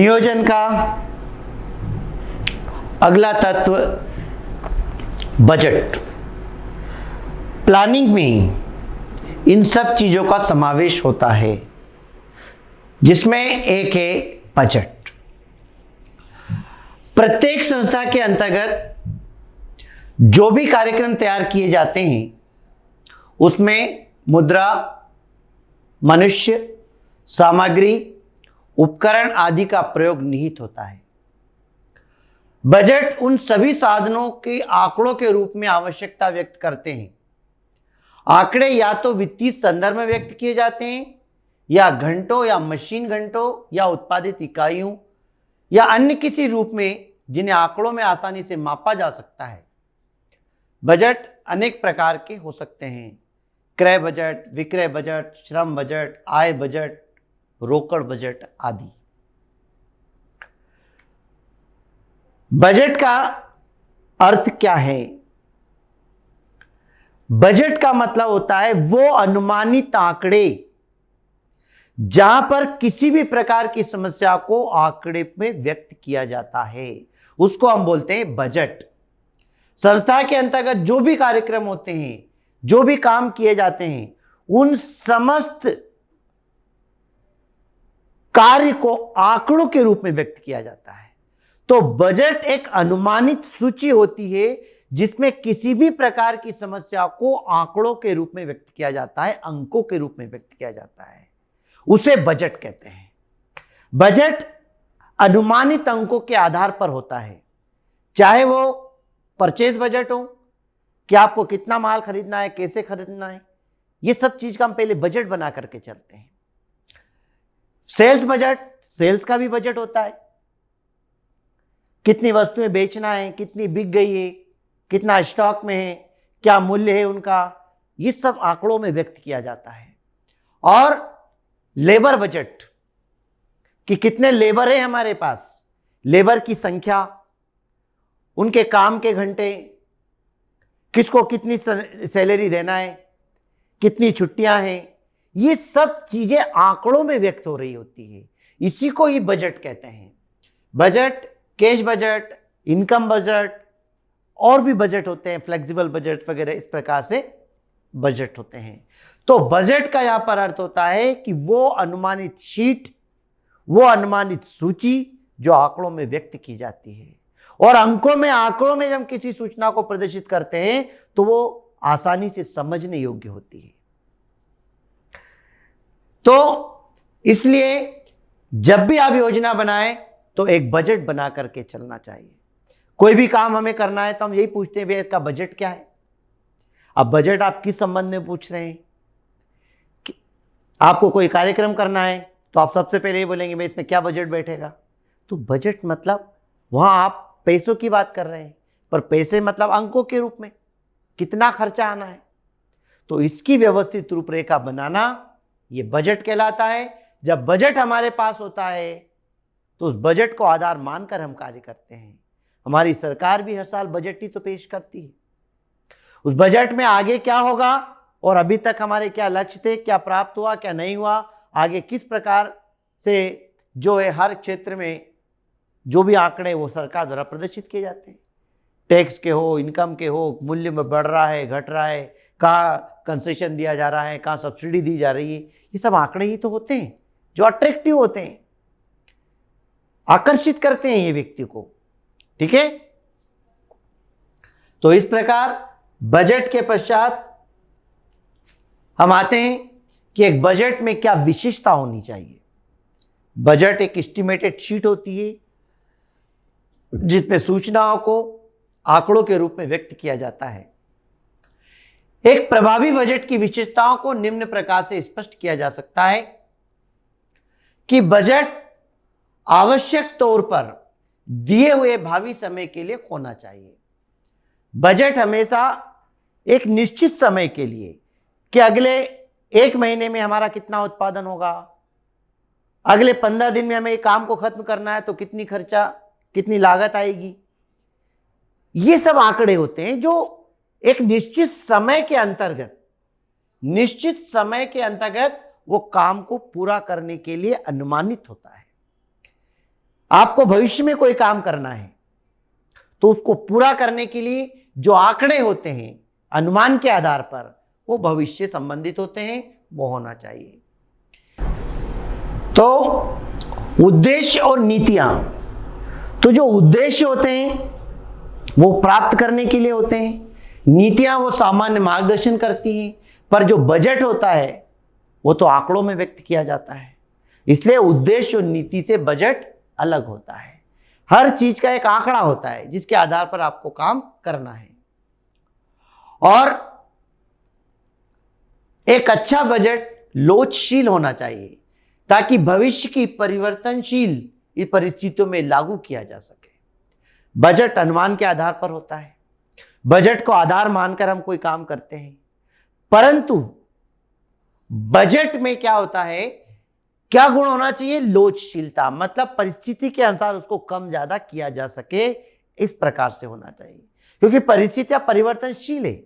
नियोजन का अगला तत्व बजट। प्लानिंग में इन सब चीज़ों का समावेश होता है, जिसमें एक है बजट। प्रत्येक संस्था के अंतर्गत जो भी कार्यक्रम तैयार किए जाते हैं उसमें मुद्रा, मनुष्य, सामग्री, उपकरण आदि का प्रयोग निहित होता है। बजट उन सभी साधनों के आंकड़ों के रूप में आवश्यकता व्यक्त करते हैं। आंकड़े या तो वित्तीय संदर्भ में व्यक्त किए जाते हैं, या घंटों या मशीन घंटों या उत्पादित इकाइयों या अन्य किसी रूप में जिन्हें आंकड़ों में आसानी से मापा जा सकता है। बजट अनेक प्रकार के हो सकते हैं: क्रय बजट, विक्रय बजट, श्रम बजट, आय बजट, रोकड़ बजट आदि। बजट का अर्थ क्या है? बजट का मतलब होता है वो अनुमानित आंकड़े जहां पर किसी भी प्रकार की समस्या को आंकड़े में व्यक्त किया जाता है, उसको हम बोलते हैं बजट। संस्था के अंतर्गत जो भी कार्यक्रम होते हैं, जो भी काम किए जाते हैं, उन समस्त कार्य को आंकड़ों के रूप में व्यक्त किया जाता है। तो बजट एक अनुमानित सूची होती है जिसमें किसी भी प्रकार की समस्या को आंकड़ों के रूप में व्यक्त किया जाता है, अंकों के रूप में व्यक्त किया जाता है, उसे बजट कहते हैं। बजट अनुमानित अंकों के आधार पर होता है, चाहे वो परचेज बजट हो कि आपको कितना माल खरीदना है, कैसे खरीदना है, ये सब चीज का हम पहले बजट बना करके चलते हैं। सेल्स बजट, सेल्स का भी बजट होता है, कितनी वस्तुएं बेचना है, कितनी बिक गई है, कितना स्टॉक में है, क्या मूल्य है उनका, ये सब आंकड़ों में व्यक्त किया जाता है। और लेबर बजट कि कितने लेबर है हमारे पास, लेबर की संख्या, उनके काम के घंटे, किसको कितनी सैलरी देना है, कितनी छुट्टियां हैं, ये सब चीजें आंकड़ों में व्यक्त हो रही होती है। इसी को ही बजट कहते हैं। Budget, cash budget, income budget, और भी बजट होते हैं, फ्लेक्सिबल बजट वगैरह, इस प्रकार से बजट होते हैं। तो बजट का यहां पर अर्थ होता है कि वो अनुमानित शीट, वो अनुमानित सूची जो आंकड़ों में व्यक्त की जाती है। और अंकों में, आंकड़ों में जब हम किसी सूचना को प्रदर्शित करते हैं तो वो आसानी से समझने योग्य होती है। तो इसलिए जब भी आप योजना बनाएं तो एक बजट बना करके चलना चाहिए। कोई भी काम हमें करना है तो हम यही पूछते हैं, भैया इसका बजट क्या है। अब बजट आप किस संबंध में पूछ रहे हैं? आपको कोई कार्यक्रम करना है तो आप सबसे पहले ये बोलेंगे भाई इसमें क्या बजट बैठेगा। तो बजट मतलब वहां आप पैसों की बात कर रहे हैं, पर पैसे मतलब अंकों के रूप में कितना खर्चा आना है। तो इसकी व्यवस्थित रूपरेखा बनाना ये बजट कहलाता है। जब बजट हमारे पास होता है तो उस बजट को आधार मानकर हम कार्य करते हैं। हमारी सरकार भी हर साल बजट ही तो पेश करती है। उस बजट में आगे क्या होगा और अभी तक हमारे क्या लक्ष्य थे, क्या प्राप्त हुआ, क्या नहीं हुआ, आगे किस प्रकार से जो है हर क्षेत्र में जो भी आंकड़े वो सरकार द्वारा प्रदर्शित किए जाते हैं। टैक्स के हो, इनकम के हो, मूल्य में बढ़ रहा है, घट रहा है, कहाँ कंसेशन दिया जा रहा है, कहाँ सब्सिडी दी जा रही है, ये सब आंकड़े ही तो होते हैं जो अट्रैक्टिव होते हैं, आकर्षित करते हैं ये व्यक्ति को। ठीक है। तो इस प्रकार बजट के पश्चात हम आते हैं कि एक बजट में क्या विशेषता होनी चाहिए। बजट एक एस्टिमेटेड शीट होती है जिसमें सूचनाओं को आंकड़ों के रूप में व्यक्त किया जाता है। एक प्रभावी बजट की विशेषताओं को निम्न प्रकार से स्पष्ट किया जा सकता है कि बजट आवश्यक तौर पर दिए हुए भावी समय के लिए होना चाहिए। बजट हमेशा एक निश्चित समय के लिए कि अगले 1 महीने में हमारा कितना उत्पादन होगा, अगले 15 दिन में हमें एक काम को खत्म करना है तो कितनी खर्चा, कितनी लागत आएगी, ये सब आंकड़े होते हैं जो एक निश्चित समय के अंतर्गत वो काम को पूरा करने के लिए अनुमानित होता है। आपको भविष्य में कोई काम करना है तो उसको पूरा करने के लिए जो आंकड़े होते हैं अनुमान के आधार पर, वो भविष्य संबंधित होते हैं, वो होना चाहिए। तो उद्देश्य और नीतियां, तो जो उद्देश्य होते हैं वो प्राप्त करने के लिए होते हैं, नीतियां वो सामान्य मार्गदर्शन करती हैं, पर जो बजट होता है वो तो आंकड़ों में व्यक्त किया जाता है। इसलिए उद्देश्य और नीति से बजट अलग होता है। हर चीज का एक आंकड़ा होता है जिसके आधार पर आपको काम करना है। और एक अच्छा बजट लोचशील होना चाहिए ताकि भविष्य की परिवर्तनशील परिस्थितियों में लागू किया जा सके। बजट अनुमान के आधार पर होता है, बजट को आधार मानकर हम कोई काम करते हैं, परंतु बजट में क्या होता है, क्या गुण होना चाहिए, लोचशीलता, मतलब परिस्थिति के अनुसार उसको कम ज्यादा किया जा सके, इस प्रकार से होना चाहिए, क्योंकि परिस्थितियां परिवर्तनशील है।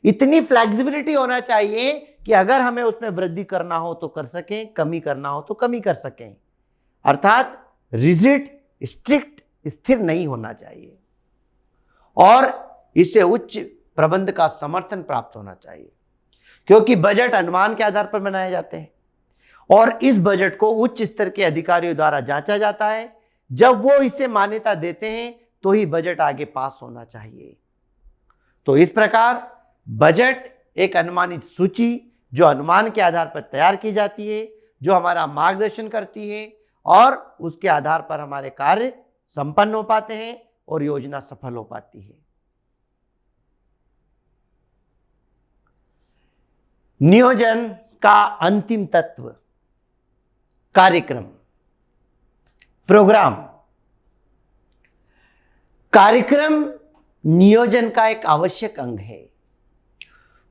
इतनी फ्लेक्सिबिलिटी होना चाहिए कि अगर हमें उसमें वृद्धि करना हो तो कर सकें, कमी करना हो तो कमी कर सकें, अर्थात रिजिड, स्ट्रिक्ट, स्थिर नहीं होना चाहिए। और इससे उच्च प्रबंध का समर्थन प्राप्त होना चाहिए, क्योंकि बजट अनुमान के आधार पर बनाए जाते हैं और इस बजट को उच्च स्तर के अधिकारियों द्वारा जांचा जाता है। जब वो इसे मान्यता देते हैं तो ही बजट आगे पास होना चाहिए। तो इस प्रकार बजट एक अनुमानित सूची जो अनुमान के आधार पर तैयार की जाती है, जो हमारा मार्गदर्शन करती है और उसके आधार पर हमारे कार्य संपन्न हो पाते हैं और योजना सफल हो पाती है। नियोजन का अंतिम तत्व कार्यक्रम, प्रोग्राम। कार्यक्रम नियोजन का एक आवश्यक अंग है।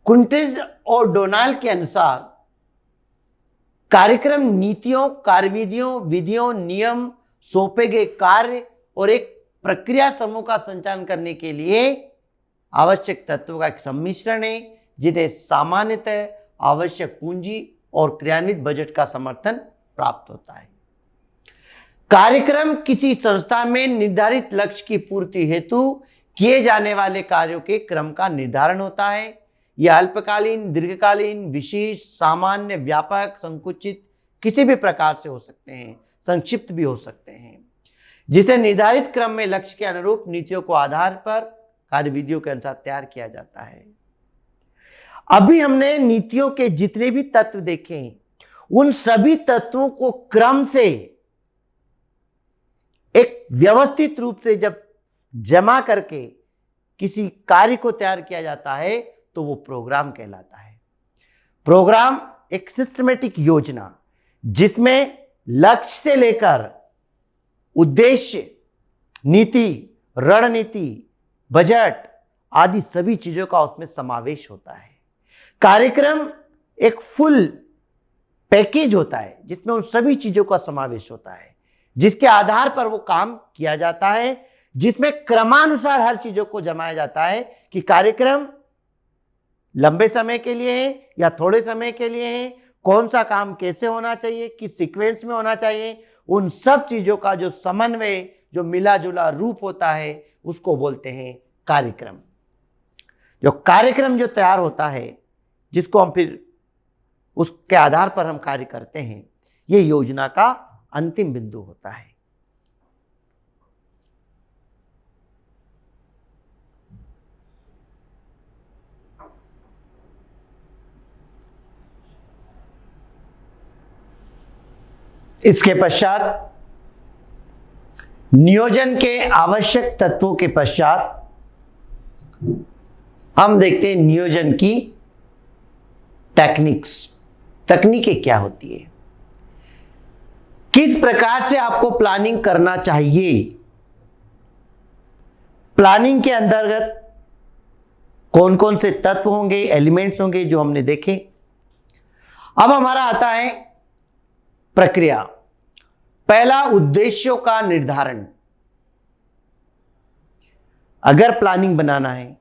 कुंटिज और डोनाल्ड के अनुसार कार्यक्रम नीतियों, कार्यविधियों, विधियों, नियम, सौंपे गए कार्य और एक प्रक्रिया समूह का संचालन करने के लिए आवश्यक तत्वों का एक सम्मिश्रण है, जिन्हें सामान्यतः आवश्यक पूंजी और क्रियान्वित बजट का समर्थन प्राप्त होता है। कार्यक्रम किसी संस्था में निर्धारित लक्ष्य की पूर्ति हेतु किए जाने वाले कार्यों के क्रम का निर्धारण होता है। यह अल्पकालीन, दीर्घकालीन, विशेष, सामान्य, व्यापक, संकुचित किसी भी प्रकार से हो सकते हैं, संक्षिप्त भी हो सकते हैं, जिसे निर्धारित क्रम में लक्ष्य के अनुरूप नीतियों को आधार पर कार्यविधियों के अनुसार तैयार किया जाता है। अभी हमने नीतियों के जितने भी तत्व देखे हैं, उन सभी तत्वों को क्रम से एक व्यवस्थित रूप से जब जमा करके किसी कार्य को तैयार किया जाता है तो वो प्रोग्राम कहलाता है। प्रोग्राम एक सिस्टमेटिक योजना जिसमें लक्ष्य से लेकर उद्देश्य, नीति, रणनीति, बजट आदि सभी चीजों का उसमें समावेश होता है। कार्यक्रम एक फुल पैकेज होता है जिसमें उन सभी चीजों का समावेश होता है, जिसके आधार पर वो काम किया जाता है, जिसमें क्रमानुसार हर चीजों को जमाया जाता है कि कार्यक्रम लंबे समय के लिए है या थोड़े समय के लिए है, कौन सा काम कैसे होना चाहिए, किस सीक्वेंस में होना चाहिए, उन सब चीजों का जो समन्वय, जो मिला जुला रूप होता है, उसको बोलते हैं कार्यक्रम। जो कार्यक्रम जो तैयार होता है, जिसको हम फिर उसके आधार पर हम कार्य करते हैं, ये योजना का अंतिम बिंदु होता है। इसके पश्चात नियोजन के आवश्यक तत्वों के पश्चात हम देखते हैं नियोजन की टेक्निक्स। तकनीकें क्या होती है, किस प्रकार से आपको प्लानिंग करना चाहिए, प्लानिंग के अंतर्गत कौन कौन से तत्व होंगे, एलिमेंट्स होंगे, जो हमने देखे। अब हमारा आता है प्रक्रिया। पहला, उद्देश्यों का निर्धारण। अगर प्लानिंग बनाना है,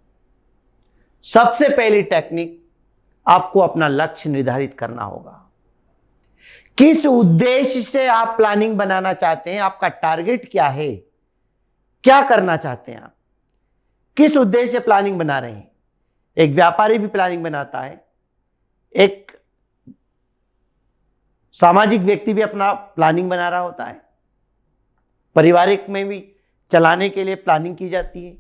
सबसे पहली टेक्निक आपको अपना लक्ष्य निर्धारित करना होगा। किस उद्देश्य से आप प्लानिंग बनाना चाहते हैं, आपका टारगेट क्या है, क्या करना चाहते हैं आप, किस उद्देश्य से प्लानिंग बना रहे हैं। एक व्यापारी भी प्लानिंग बनाता है, एक सामाजिक व्यक्ति भी अपना प्लानिंग बना रहा होता है, पारिवारिक में भी चलाने के लिए प्लानिंग की जाती है,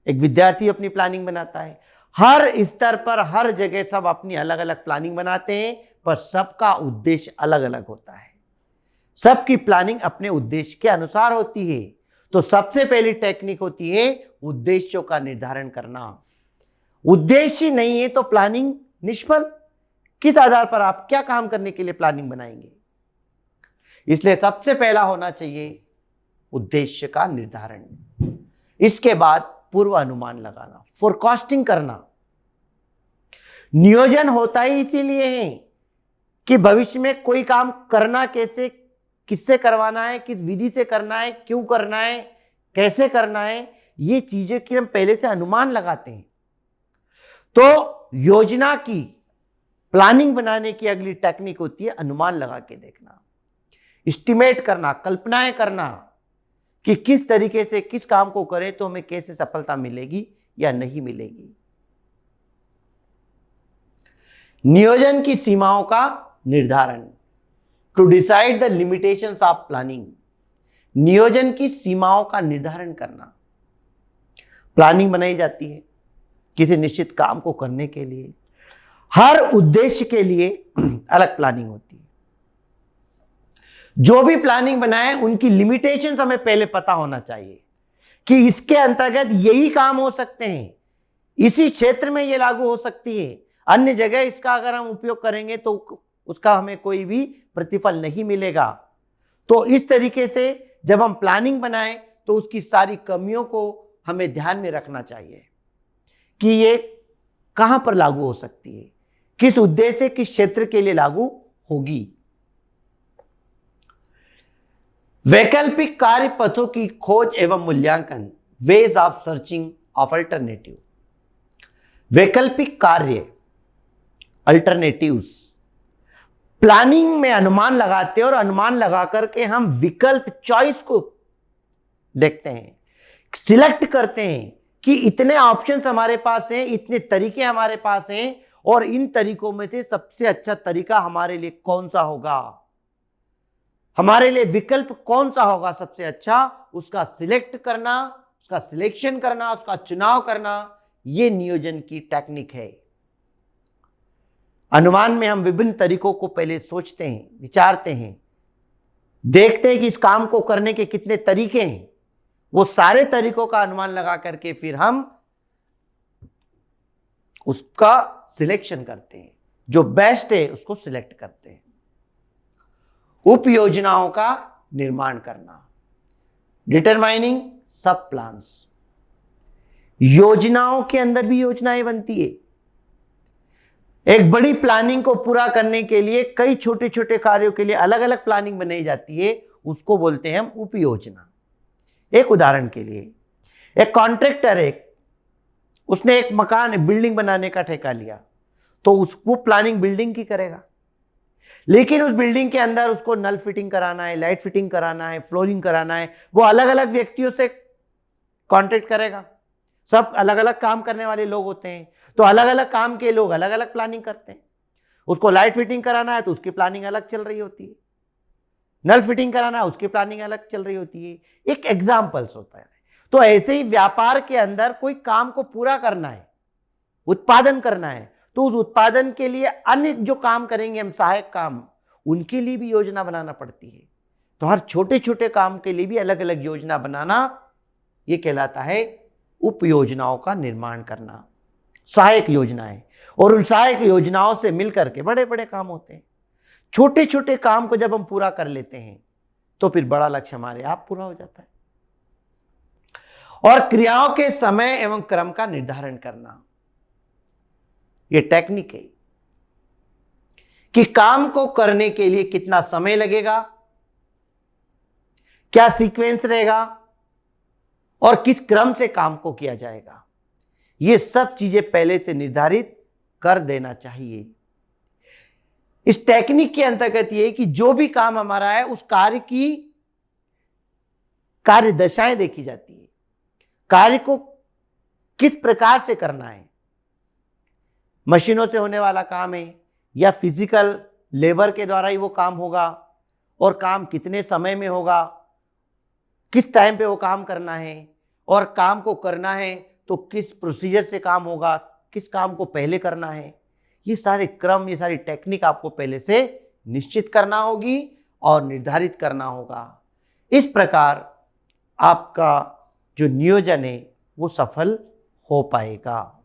एक विद्यार्थी अपनी प्लानिंग बनाता है। हर स्तर पर हर जगह सब अपनी अलग अलग प्लानिंग बनाते हैं, पर सबका उद्देश्य अलग अलग होता है। सबकी प्लानिंग अपने उद्देश्य के अनुसार होती है। तो सबसे पहली टेक्निक होती है उद्देश्यों का निर्धारण करना। उद्देश्य नहीं है तो प्लानिंग निष्फल। किस आधार पर आप क्या काम करने के लिए प्लानिंग बनाएंगे। इसलिए सबसे पहला होना चाहिए उद्देश्य का निर्धारण। इसके बाद पूर्व अनुमान लगाना, फोरकास्टिंग करना। नियोजन होता ही इसीलिए है कि भविष्य में कोई काम करना कैसे, किससे करवाना है, किस विधि से करना है, क्यों करना है, कैसे करना है, ये चीजें की हम पहले से अनुमान लगाते हैं। तो योजना की प्लानिंग बनाने की अगली टेक्निक होती है अनुमान लगा के देखना, एस्टिमेट करना, कल्पनाएं करना कि किस तरीके से किस काम को करें तो हमें कैसे सफलता मिलेगी या नहीं मिलेगी। नियोजन की सीमाओं का निर्धारण, to decide the limitations of planning. नियोजन की सीमाओं का निर्धारण करना। प्लानिंग बनाई जाती है किसी निश्चित काम को करने के लिए, हर उद्देश्य के लिए अलग प्लानिंग होती है। जो भी प्लानिंग बनाए उनकी लिमिटेशंस हमें पहले पता होना चाहिए कि इसके अंतर्गत यही काम हो सकते हैं, इसी क्षेत्र में ये लागू हो सकती है, अन्य जगह इसका अगर हम उपयोग करेंगे तो उसका हमें कोई भी प्रतिफल नहीं मिलेगा। तो इस तरीके से जब हम प्लानिंग बनाएं तो उसकी सारी कमियों को हमें ध्यान में रखना चाहिए कि ये कहां पर लागू हो सकती है, किस उद्देश्य, किस क्षेत्र के लिए लागू होगी। वैकल्पिक कार्य पथों की खोज एवं मूल्यांकन, ways of searching of alternative. वैकल्पिक कार्य, अल्टरनेटिव्स, प्लानिंग में अनुमान लगाते हैं और अनुमान लगा करके हम विकल्प, चॉइस को देखते हैं, सिलेक्ट करते हैं कि इतने ऑप्शंस हमारे पास हैं, इतने तरीके हमारे पास हैं और इन तरीकों में से सबसे अच्छा तरीका हमारे लिए कौन सा होगा, हमारे लिए विकल्प कौन सा होगा सबसे अच्छा, उसका सिलेक्ट करना, उसका सिलेक्शन करना, उसका चुनाव करना, यह नियोजन की टेक्निक है। अनुमान में हम विभिन्न तरीकों को पहले सोचते हैं, विचारते हैं, देखते हैं कि इस काम को करने के कितने तरीके हैं, वो सारे तरीकों का अनुमान लगा करके फिर हम उसका सिलेक्शन करते हैं, जो बेस्ट है उसको सिलेक्ट करते हैं। उप योजनाओं का निर्माण करना, डिटरमाइनिंग सब प्लान्स। योजनाओं के अंदर भी योजनाएं बनती है। एक बड़ी प्लानिंग को पूरा करने के लिए कई छोटे छोटे कार्यों के लिए अलग अलग प्लानिंग बनाई जाती है, उसको बोलते हैं हम उप योजना। एक उदाहरण के लिए, एक कॉन्ट्रैक्टर है, उसने एक मकान, बिल्डिंग बनाने का ठेका लिया, तो वो प्लानिंग बिल्डिंग की करेगा, लेकिन उस बिल्डिंग के अंदर उसको नल फिटिंग कराना है, लाइट फिटिंग कराना है, फ्लोरिंग कराना है, वो अलग अलग व्यक्तियों से कॉन्ट्रैक्ट करेगा। सब अलग अलग काम करने वाले लोग होते हैं, तो अलग अलग काम के लोग अलग अलग प्लानिंग करते हैं। उसको लाइट फिटिंग कराना है तो उसकी प्लानिंग अलग चल रही होती है, नल फिटिंग कराना है उसकी प्लानिंग अलग चल रही होती है। एक एग्जाम्पल्स होता है। तो ऐसे ही व्यापार के अंदर कोई काम को पूरा करना है, उत्पादन करना है, तो उस उत्पादन के लिए अन्य जो काम करेंगे हम, सहायक काम, उनके लिए भी योजना बनाना पड़ती है। तो हर छोटे छोटे काम के लिए भी अलग अलग योजना बनाना, यह कहलाता है उप योजनाओं का निर्माण करना, सहायक योजनाएं। और उन सहायक योजनाओं से मिलकर के बड़े बड़े काम होते हैं। छोटे छोटे काम को जब हम पूरा कर लेते हैं तो फिर बड़ा लक्ष्य हमारे आप पूरा हो जाता है। और क्रियाओं के समय एवं क्रम का निर्धारण करना, यह टेक्निक है कि काम को करने के लिए कितना समय लगेगा, क्या सीक्वेंस रहेगा और किस क्रम से काम को किया जाएगा। ये सब चीजें पहले से निर्धारित कर देना चाहिए। इस टेक्निक के अंतर्गत ये कि जो भी काम हमारा है उस कार्य की कार्य दशाएं देखी जाती है, कार्य को किस प्रकार से करना है, मशीनों से होने वाला काम है या फिजिकल लेबर के द्वारा ही वो काम होगा, और काम कितने समय में होगा, किस टाइम पे वो काम करना है, और काम को करना है तो किस प्रोसीजर से काम होगा, किस काम को पहले करना है। ये सारे क्रम, ये सारी टेक्निक आपको पहले से निश्चित करना होगी और निर्धारित करना होगा। इस प्रकार आपका जो नियोजन है वो सफल हो पाएगा।